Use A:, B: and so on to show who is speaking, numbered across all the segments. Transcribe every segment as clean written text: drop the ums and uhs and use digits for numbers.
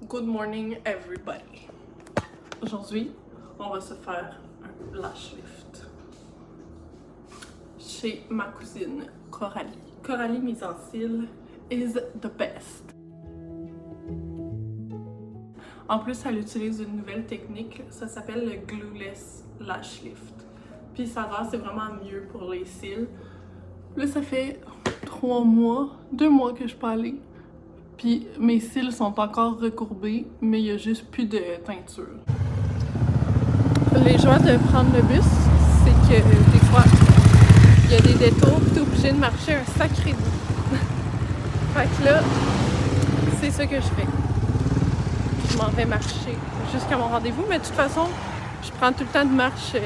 A: Good morning everybody. Aujourd'hui, on va se faire un lash lift chez ma cousine Coralie. Coralie mise en cils is the best. En plus, elle utilise une nouvelle technique, ça s'appelle le glueless lash lift. Puis ça va, c'est vraiment mieux pour les cils. Là, ça fait 2 mois que je peux aller. Puis mes cils sont encore recourbés, mais il n'y a juste plus de teinture. Les joies de prendre le bus, c'est que des fois, il y a des détours, tu es obligé de marcher un sacré bout. Fait que là, c'est ça que je fais. Je m'en vais marcher jusqu'à mon rendez-vous, mais de toute façon, je prends tout le temps de marche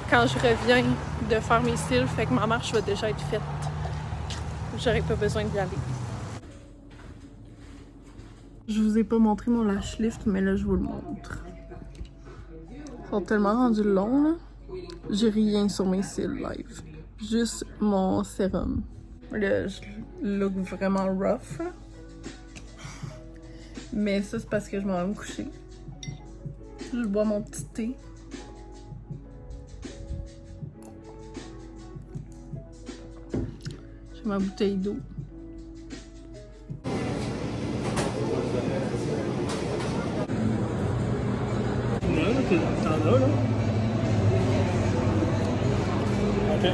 A: quand je reviens de faire mes cils, fait que ma marche va déjà être faite. J'aurais pas besoin d'y aller. Je vous ai pas montré mon lash lift, mais là je vous le montre. Ils sont tellement rendus longs là. J'ai rien sur mes cils live. Juste mon sérum. Là je look vraiment rough. Mais ça c'est parce que je m'en vais me coucher. Je bois mon petit thé. J'ai ma bouteille d'eau. T'en as là? Ok.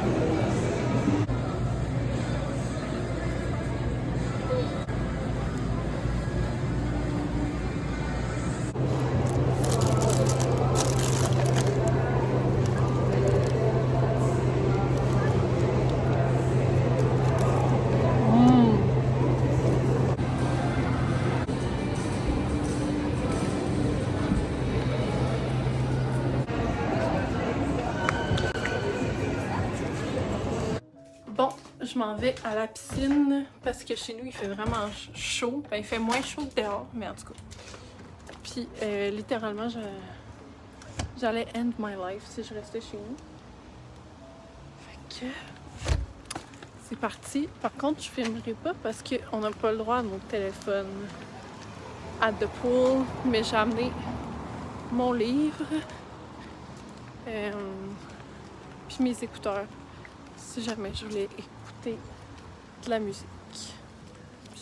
A: Bon, je m'en vais à la piscine parce que chez nous il fait vraiment chaud. Ben, il fait moins chaud que dehors, mais en tout cas. Puis littéralement, j'allais end my life si je restais chez nous. Fait que c'est parti. Par contre, je filmerai pas parce qu'on n'a pas le droit à nos téléphones at the pool. Mais j'ai amené mon livre, puis mes écouteurs. Si jamais je voulais écouter de la musique.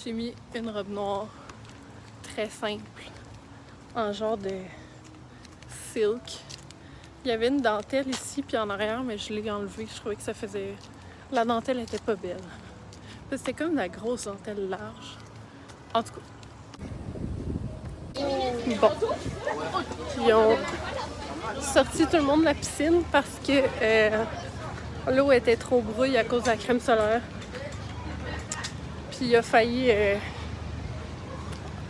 A: J'ai mis une robe noire très simple en genre de silk. Il y avait une dentelle ici puis en arrière, mais je l'ai enlevée. Je trouvais que ça faisait... La dentelle était pas belle. C'était comme de la grosse dentelle large. En tout cas. Bon. Ils ont sorti tout le monde de la piscine parce que l'eau était trop brouille à cause de la crème solaire. Puis il a failli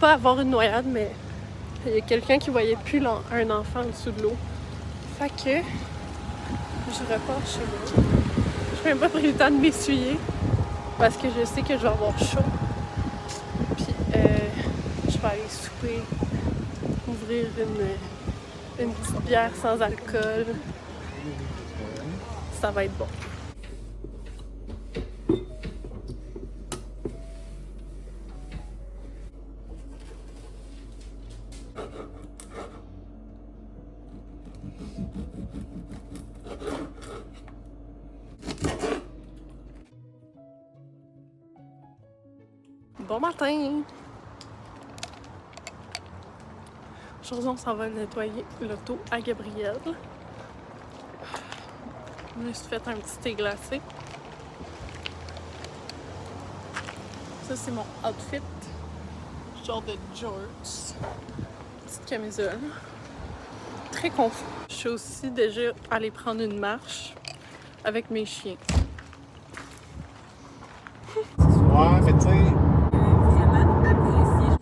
A: pas avoir une noyade, mais il y a quelqu'un qui voyait plus un enfant en dessous de l'eau. Fait que je repars chez moi. Je n'ai même pas pris le temps de m'essuyer parce que je sais que je vais avoir chaud. Puis je vais aller souper, ouvrir une petite bière sans alcool. Ça va être bon. Bon matin! Aujourd'hui, on s'en va nettoyer l'auto à Gabrielle. Je me suis fait un petit thé glacé. Ça, c'est mon outfit. Genre de shorts. Petite camisole. Très confort. Je suis aussi déjà allée prendre une marche avec mes chiens.
B: Ouais, mais tu sais. Vraiment apprécié.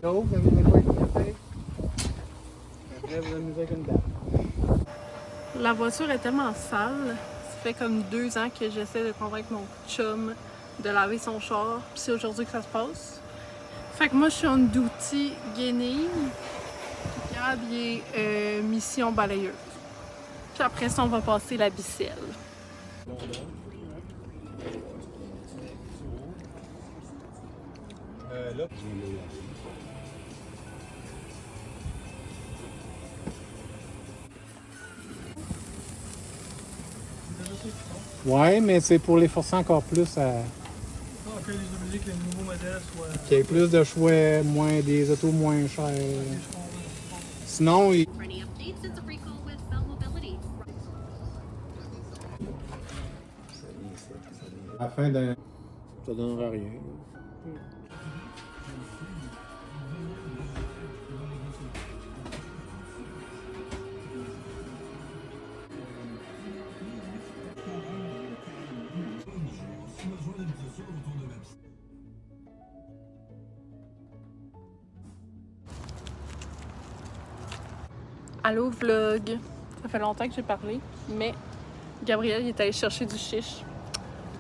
B: Oh, vous avez mis quoi avec le café? Après, vous avez mis avec une date.
A: La voiture est tellement sale. Ça fait comme 2 ans que j'essaie de convaincre mon chum de laver son char. Puis c'est aujourd'hui que ça se passe. Fait que moi, je suis en duty guenille. Gab, il est mission balayeuse. Puis après ça, on va passer la bicelle.
B: Là. Ouais, mais c'est pour les forcer encore plus à.
C: Que les obliger que les nouveaux modèles soient.
B: Qu'il y ait plus de choix, moins des autos moins chers. Sinon, il.
D: For any updates, it's a free call with Bell Mobility.
B: À la fin d'un. Ça donnera rien.
A: Allô vlog! Ça fait longtemps que j'ai parlé, mais Gabriel il est allé chercher du chiche.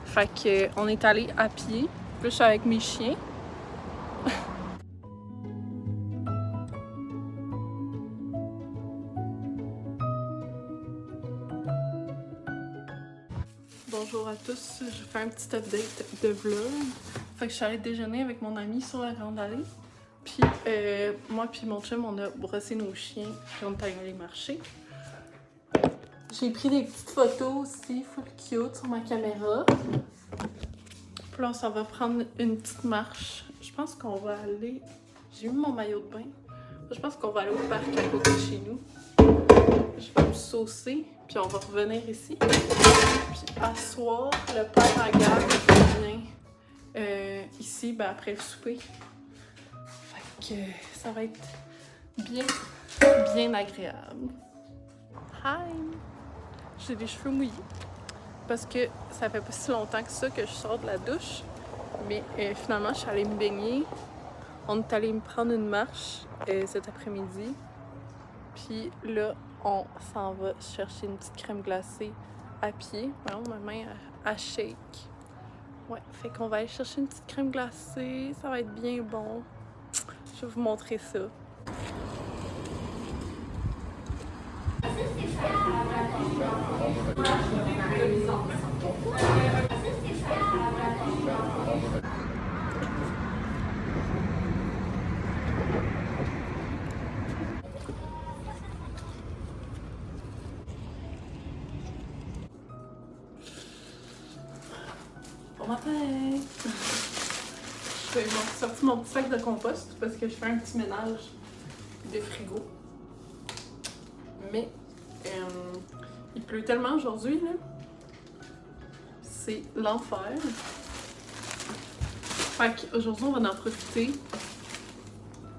A: Fait que on est allé à pied, plus avec mes chiens. Bonjour à tous, je fais un petit update de vlog. Fait que je suis allée déjeuner avec mon ami sur la Grande Allée. Puis moi puis mon chum, on a brossé nos chiens puis on est allé marcher. J'ai pris des petites photos aussi, full cute sur ma caméra. Puis là, on s'en va prendre une petite marche. Je pense qu'on va aller... J'ai mis mon maillot de bain. Je pense qu'on va aller au parc à côté de chez nous. Je vais me saucer, puis on va revenir ici. Puis à soir, le père à gare vient ici, ben, après le souper. Fait que ça va être bien agréable. Hi! J'ai les cheveux mouillés parce que ça fait pas si longtemps que ça que je sors de la douche. Mais finalement, je suis allée me baigner. On est allé me prendre une marche cet après-midi. Puis là, on s'en va chercher une petite crème glacée à pied. Voyons, ma main à shake. Ouais, fait qu'on va aller chercher une petite crème glacée. Ça va être bien bon. Je vais vous montrer ça. Bon matin! J'ai sorti mon petit sac de compost parce que je fais un petit ménage de frigo. Mais il pleut tellement aujourd'hui, là. C'est l'enfer. Fait qu'aujourd'hui, on va en profiter.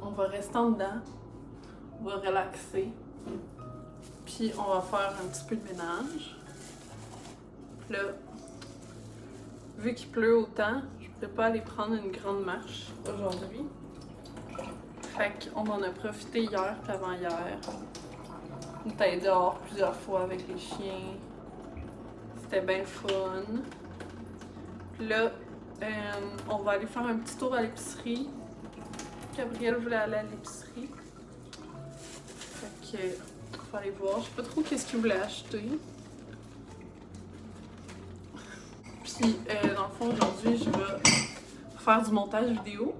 A: On va rester en dedans. On va relaxer. Puis on va faire un petit peu de ménage. Puis là, vu qu'il pleut autant, je ne pourrais pas aller prendre une grande marche aujourd'hui. Fait qu'on en a profité hier puis avant-hier. On est allé dehors plusieurs fois avec les chiens. C'était bien fun. Puis là, on va aller faire un petit tour à l'épicerie. Gabriel voulait aller à l'épicerie. Fait que, on va aller voir. Je sais pas trop qu'est-ce qu'il voulait acheter. Puis, dans le fond, aujourd'hui, je vais faire du montage vidéo.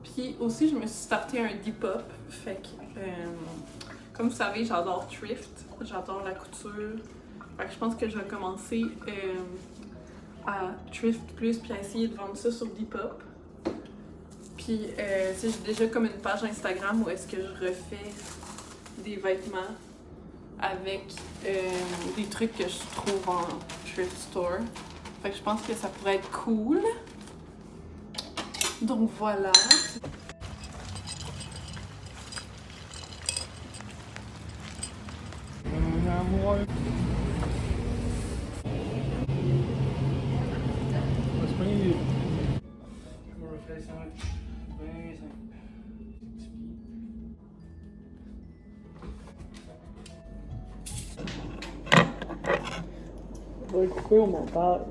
A: Puis aussi, je me suis starté un Depop. Fait que, comme vous savez, j'adore thrift. J'adore la couture. Fait que je pense que je vais commencer à thrift plus puis à essayer de vendre ça sur Depop. Puis, j'ai déjà comme une page Instagram où est-ce que je refais des vêtements avec des trucs que je trouve en thrift store. Fait que je pense que ça pourrait être cool. Donc voilà.
C: On va le couper au montage.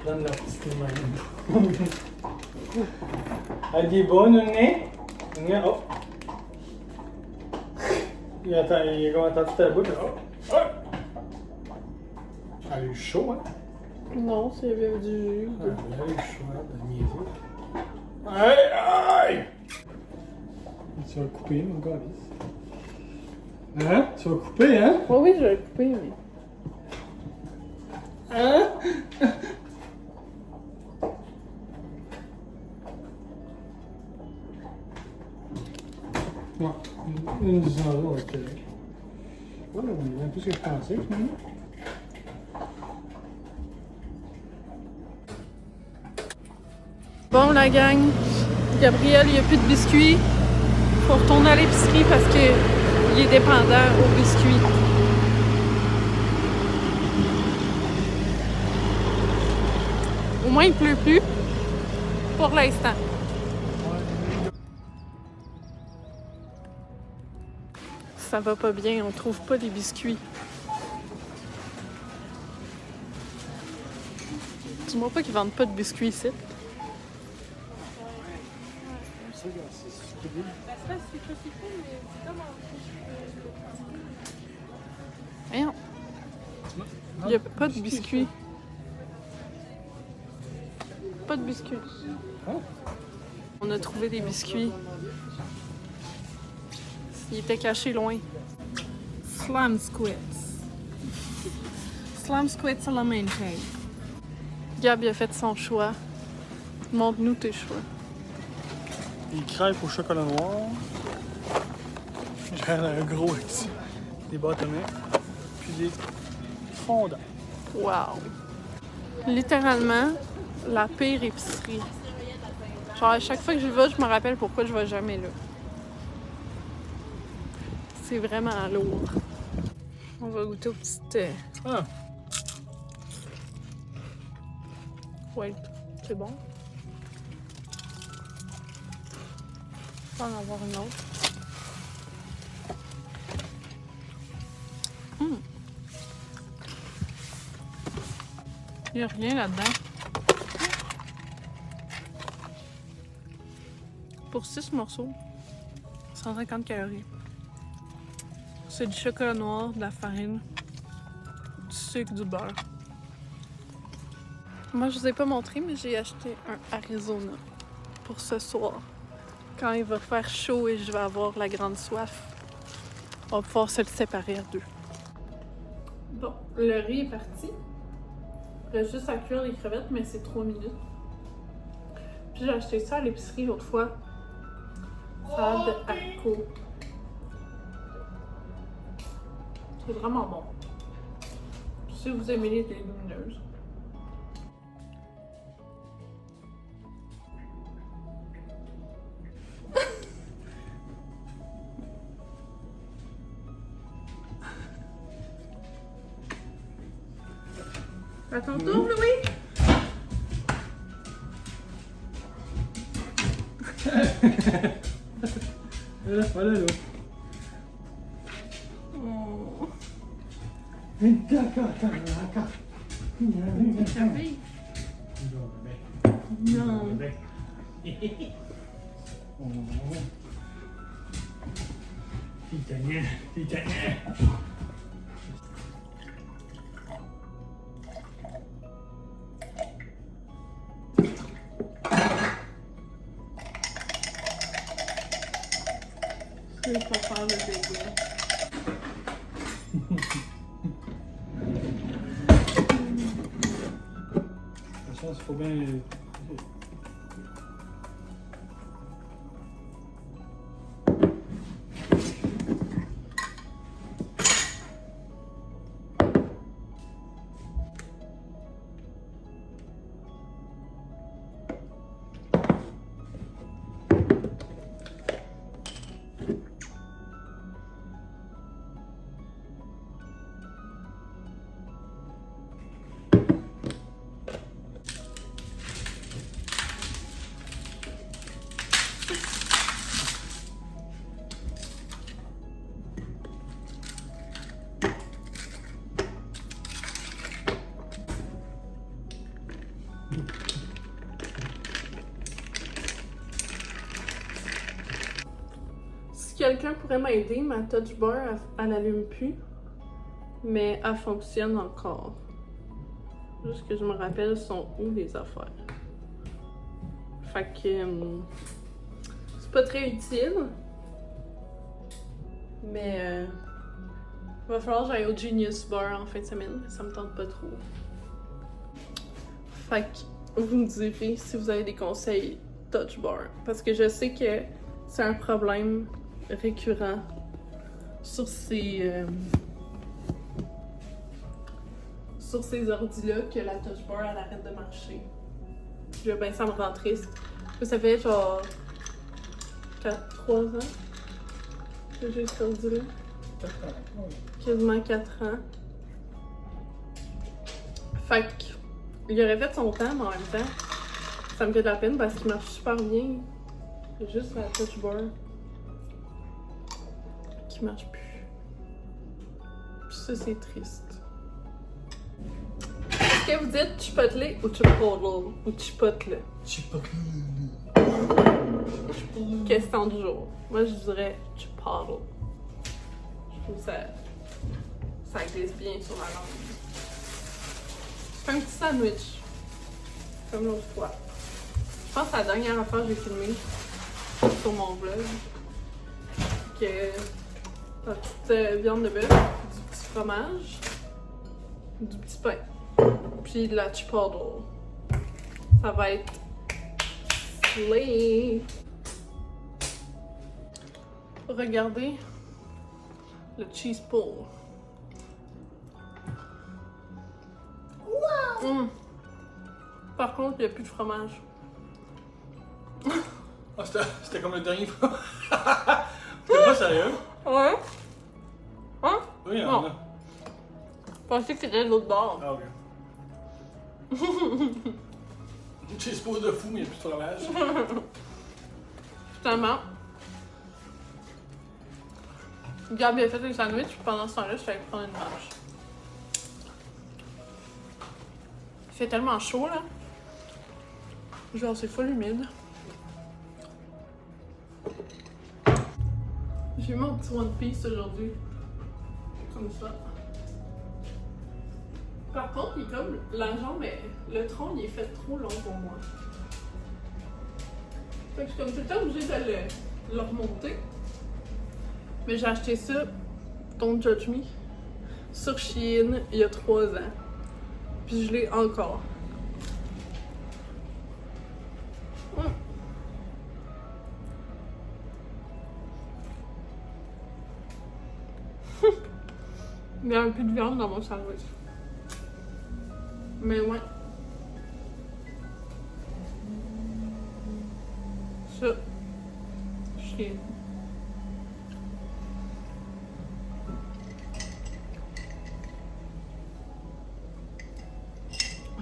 B: Donne la petite main.
C: Elle dit bonne nez. Nez, oh. Il a comme entendu ta bouche. Oh. Oh. Elle a eu chaud, hein?
A: Non, c'est avec du jus.
C: Elle a eu chaud, hein, de niaiser. Aïe, aïe! Tu vas couper, mon gars. Hein? Tu vas couper, hein?
A: Oh oui, je vais le couper, mais.
C: Hein? Ouais, une dizaine d'euros, ok. Voilà, on est tout ce que je pensais, finalement.
A: Bon, la gang, Gabriel, il n'y a plus de biscuits. Faut retourner à l'épicerie parce qu'il est dépendant aux biscuits. Au moins, il pleut plus. Pour l'instant. Ça va pas bien, on trouve pas les biscuits. Dis-moi pas qu'ils vendent pas de biscuits ici. Voyons. Il n'y a pas de biscuits. Pas de biscuits. On a trouvé des biscuits. Il était caché loin.
E: Slam squits. Slam squits à la main cake.
A: Gab il a fait son choix. Montre-nous tes choix.
C: Des crêpes au chocolat noir. J'ai un gros avec ça. Des bâtonnets. Puis des fondants.
A: Wow! Littéralement, la pire épicerie. Genre, à chaque fois que je vais, je me rappelle pourquoi je vais jamais là. C'est vraiment lourd. On va goûter aux petites...
C: Ah!
A: Ouais, c'est bon. On va en avoir une autre. Il n'y a rien là-dedans. Pour 6 morceaux, 150 calories. C'est du chocolat noir, de la farine, du sucre, du beurre. Moi, je vous ai pas montré, mais j'ai acheté un Arizona pour ce soir. Quand il va faire chaud et je vais avoir la grande soif, on va pouvoir se le séparer à deux. Bon, le riz est parti. Il reste juste à cuire les crevettes, mais c'est 3 minutes. Puis j'ai acheté ça à l'épicerie l'autre fois. Salade de haricots. C'est vraiment bon. Si vous aimez les légumineuses. À ton tour, Louis?
C: Voilà, là.
A: Oh. Non.
C: Italien.
A: Je vais pas faire le dégât.
C: Ça, il faut bien.
A: Si quelqu'un pourrait m'aider, ma touch bar, elle n'allume plus. Mais elle fonctionne encore. Juste que je me rappelle sont où les affaires. Fait que c'est pas très utile. Mais il va falloir que j'aille au Genius Bar en fin de semaine. Ça me tente pas trop. Fait que vous me direz si vous avez des conseils touch bar. Parce que je sais que c'est un problème récurrent sur ces ordis-là que la touch bar elle arrête de marcher. Puis là, ben ça me rend triste. Ça fait genre 3 ans que j'ai cet ordi-là. Quasiment 4 ans. Fait que il aurait fait son temps, mais en même temps, ça me fait de la peine parce qu'il marche super bien. C'est juste la touch bar qui marche plus. Puis ça, c'est triste. Est-ce que vous dites chipotle ou chipotle? Ou chipotle?
C: Chipotle.
A: Question du jour. Moi, je dirais chipotle. Je trouve ça glisse bien sur la langue. Je fais un petit sandwich. Comme l'autre fois. Je pense que la dernière fois que j'ai filmé sur mon vlog. Que la petite viande de bœuf, du petit fromage, du petit pain, puis de la chipotle. Ça va être slay. Regardez le cheese pull. Wow! Par contre, il n'y a plus de fromage.
C: Ah, c'était comme le dernier fois. T'es pas sérieux?
A: Ouais? Hein?
C: Oui, il y en
A: Non.
C: a.
A: Je pensais que c'était de l'autre bord.
C: Ah, ok. Cheese pose de fou, mais il n'y a plus de fromage.
A: Finalement, Gab a fait les sandwichs, puis pendant ce temps-là, je fallait prendre une marche. Il fait tellement chaud, là. Genre, c'est full humide. J'ai mis mon petit One Piece aujourd'hui. Comme ça. Par contre, il est comme la jambe, le tronc, il est fait trop long pour moi. Fait que je suis comme tout le temps obligée de le remonter. Mais j'ai acheté ça, Don't Judge Me, sur Shein il y a 3 ans. Puis je l'ai encore. Il y a un peu de viande dans mon sandwich. Mais ouais. Ça, Shein.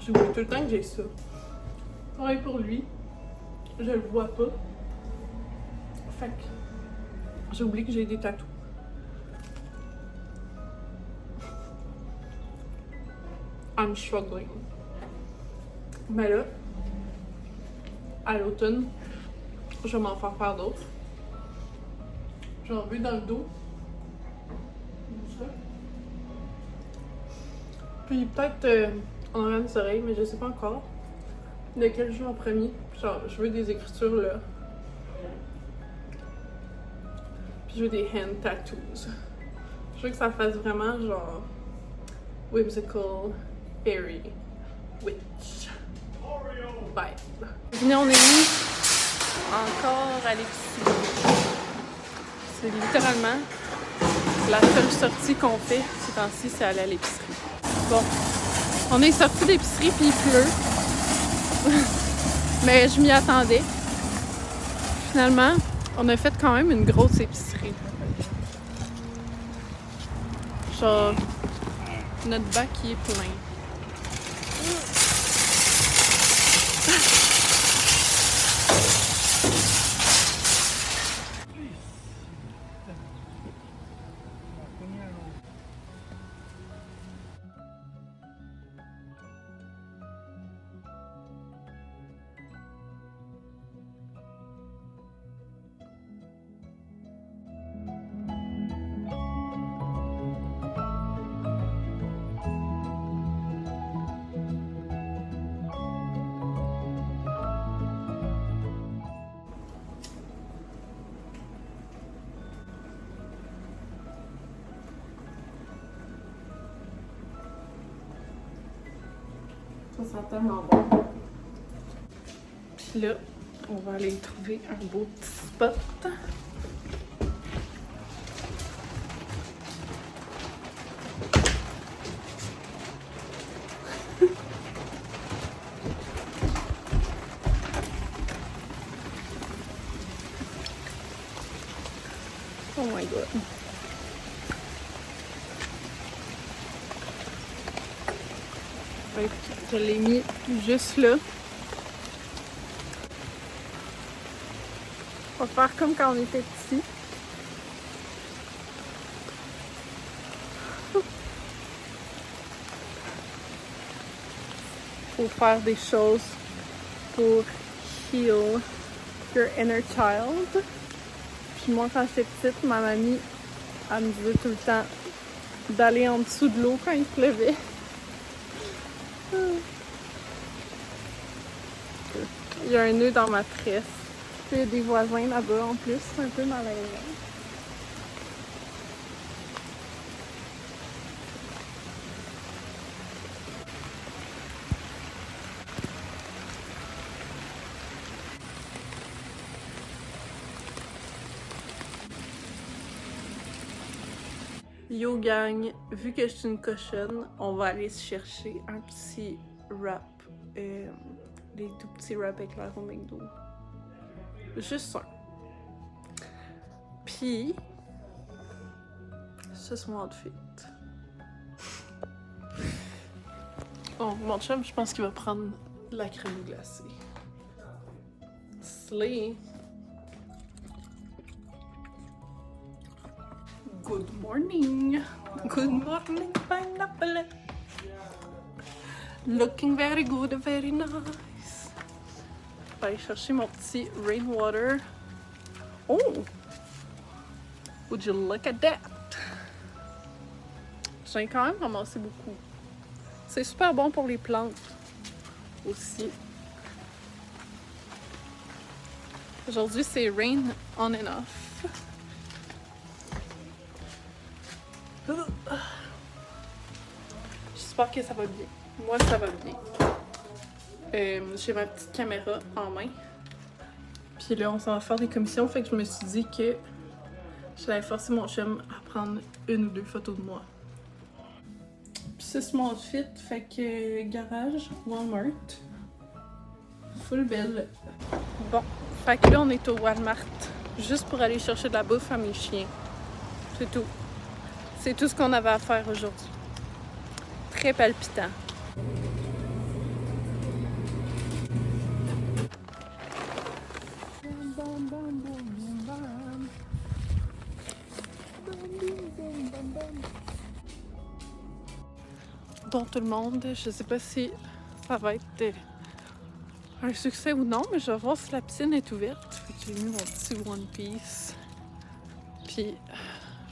A: J'oublie tout le temps que j'ai ça. Pareil pour lui. Je le vois pas. Fait que j'oublie que j'ai des tatous. I'm struggling. Mais là, à l'automne, je vais m'en faire d'autres. J'en veux dans le dos. Comme ça. Puis peut-être en arrière des oreilles, mais je sais pas encore lequel je veux en premier. Genre, je veux des écritures là. Puis je veux des hand tattoos. Je veux que ça fasse vraiment genre whimsical, fairy, witch vibe. Venez, on est mis encore à l'épicerie. C'est littéralement la seule sortie qu'on fait ces temps-ci, c'est aller à l'épicerie. Bon, on est sorti d'épicerie puis il pleut. Mais je m'y attendais. Finalement, on a fait quand même une grosse épicerie. Genre, notre bac il est plein. Ça sent tellement bon. Puis là, on va aller trouver un beau petit spot. Oh my god. Fait que je l'ai mis juste là. On va faire comme quand on était petit. Faut faire des choses pour heal your inner child. Puis moi, quand j'étais petite, ma mamie, elle me disait tout le temps d'aller en dessous de l'eau quand il pleuvait. Il y a un nœud dans ma tresse. Il y a des voisins là-bas en plus, c'est un peu malaisant. Yo gang, vu que je suis une cochonne, on va aller se chercher un petit wrap. Les tout petits wraps éclairs au McDo. Juste un. Puis, c'est mon outfit. Oh, mon chum, je pense qu'il va prendre la crème glacée. Slay. Good morning. Good morning, pineapple. Looking very good, very nice. Je vais aller chercher mon petit rainwater. Oh! Would you look at that? J'en ai quand même ramassé beaucoup. C'est super bon pour les plantes aussi. Aujourd'hui, c'est rain on and off. J'espère que ça va bien. Moi, ça va bien. J'ai ma petite caméra en main. Puis là, on s'en va faire des commissions. Fait que je me suis dit que j'allais forcer mon chum à prendre une ou deux photos de moi. Puis ça, c'est mon outfit. Fait que garage, Walmart. Full belle. Bon, fait que là, on est au Walmart. Juste pour aller chercher de la bouffe à mes chiens. C'est tout. C'est tout ce qu'on avait à faire aujourd'hui. Très palpitant. Bon tout le monde, je sais pas si ça va être un succès ou non, mais je vais voir si la piscine est ouverte. Fait que j'ai mis mon petit One Piece. Puis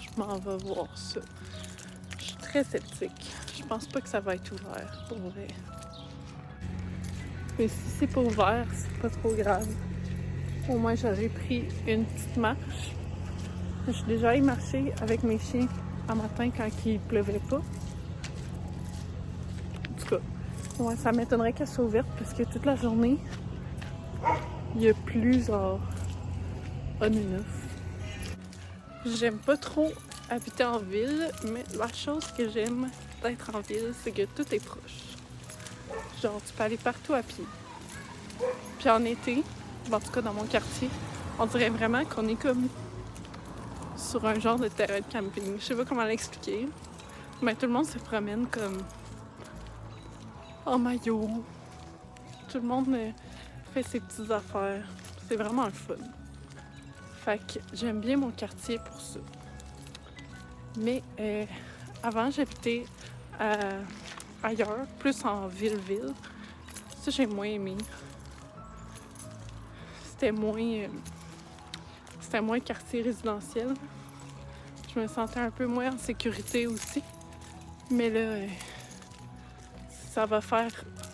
A: je m'en vais voir ça. Je suis très sceptique. Je pense pas que ça va être ouvert, pour vrai. Mais si c'est pas ouvert, c'est pas trop grave. Au moins j'aurais pris une petite marche. Je suis déjà allée marcher avec mes chiens un matin quand il pleuvait pas. En tout cas, ouais, ça m'étonnerait qu'elle soit ouverte parce que toute la journée, il y a plus genre on and off. J'aime pas trop habiter en ville, mais la chose que j'aime d'être en ville, c'est que tout est proche. Genre, tu peux aller partout à pied. Puis en été, en tout cas dans mon quartier, on dirait vraiment qu'on est comme sur un genre de terrain de camping. Je sais pas comment l'expliquer, mais tout le monde se promène comme en maillot. Tout le monde fait ses petites affaires. C'est vraiment le fun. Fait que j'aime bien mon quartier pour ça. Mais avant, j'habitais ailleurs, plus en ville-ville. Ça, j'ai moins aimé. C'était moins quartier résidentiel. Je me sentais un peu moins en sécurité aussi. Mais là, ça va faire...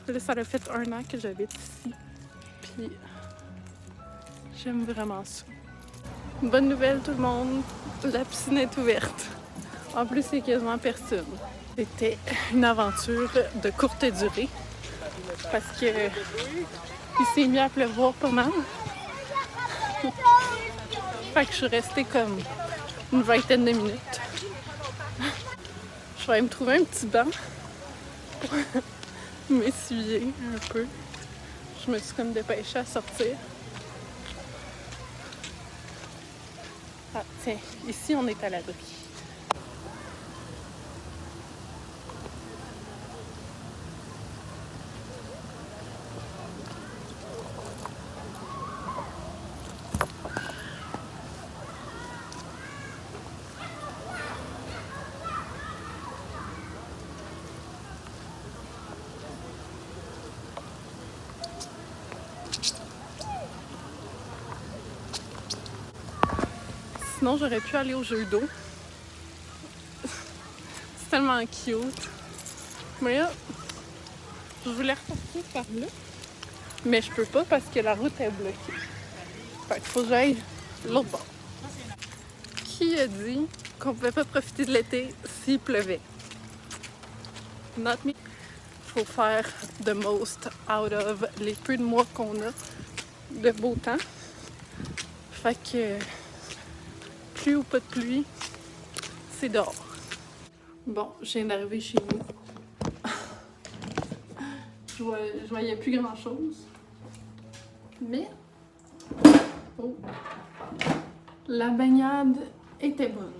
A: Là, ça a fait 1 an que j'habite ici. Puis, j'aime vraiment ça. Bonne nouvelle tout le monde, la piscine est ouverte. En plus, il n'y a quasiment personne. C'était une aventure de courte durée. parce que il s'est mis à pleuvoir pas mal. Fait que je suis restée comme une vingtaine de minutes. Je vais aller me trouver un petit banc pour m'essuyer un peu. Je me suis comme dépêchée à sortir. Ah tiens, ici on est à l'abri. Sinon, j'aurais pu aller au jeu d'eau. C'est tellement cute. Mais là, je voulais repartir par là. Mais je peux pas parce que la route est bloquée. Fait qu'il faut que j'aille l'autre bord. Qui a dit qu'on pouvait pas profiter de l'été s'il pleuvait? Not me. Faut faire the most out of les peu de mois qu'on a de beau temps. Fait que pluie ou pas de pluie, c'est dehors. Bon, je viens d'arriver chez nous. Je voyais plus grand chose. Mais oh, la baignade était bonne.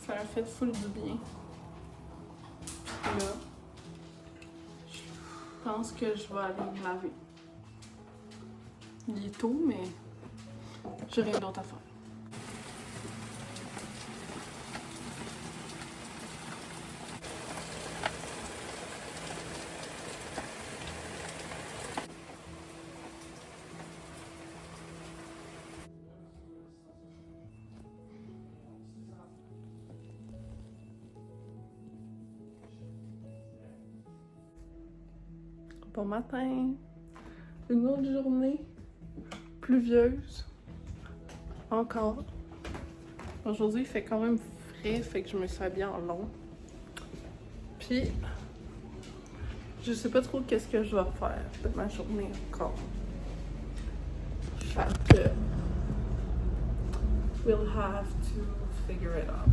A: Ça a fait full du bien. Là, je pense que je vais aller me laver. Il est tôt, mais j'ai rien d'autre à faire. Bon matin, une autre journée pluvieuse, encore. Aujourd'hui il fait quand même frais, fait que je me suis habillée en long. Puis, je sais pas trop qu'est-ce que je vais faire de ma journée encore. Fait que, we'll have to figure it out.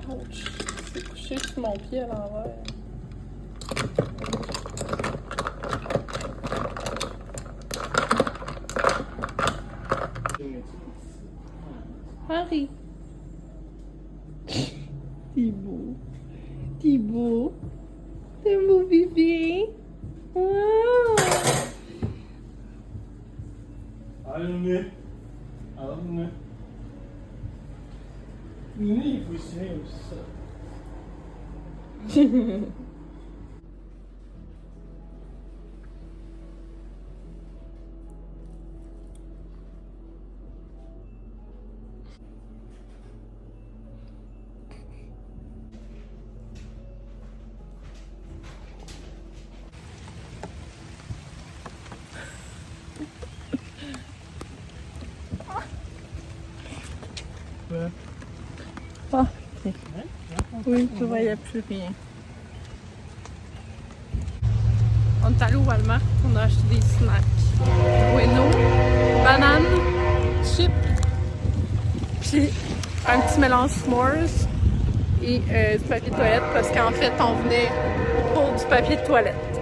A: Ouch, c'est couché sur mon pied à l'envers. Harry. T'es beau. T'es beau. T'es un beau bébé. Wow.
C: Anne. Anne. Ni você
E: Oui, je voyais plus rien.
A: On est allé au Walmart, on a acheté des snacks. Bueno, bananes, chips, puis un petit mélange s'mores et du papier de toilette parce qu'en fait, on venait pour du papier de toilette.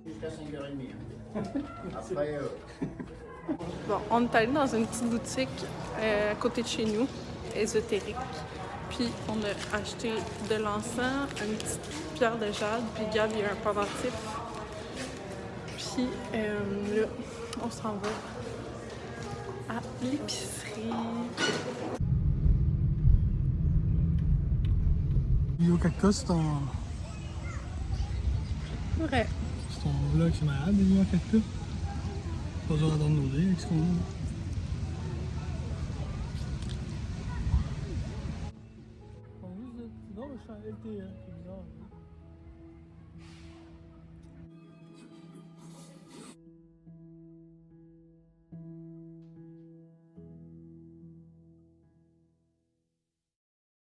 F: Jusqu'à 5h30. Après,
A: Bon, on est allé dans une petite boutique à côté de chez nous, ésotérique. Puis on a acheté de l'encens, une petite pierre de jade, puis Gab, il y a un pendentif. Puis là, on s'en va à l'épicerie.
C: Yo Cactus, c'est ton
A: Ouais.
C: vlog, c'est malade, Yo Cactus. Pas besoin d'entendre nos idées avec ce qu'on a. Non, mais je suis en LTE, c'est bizarre.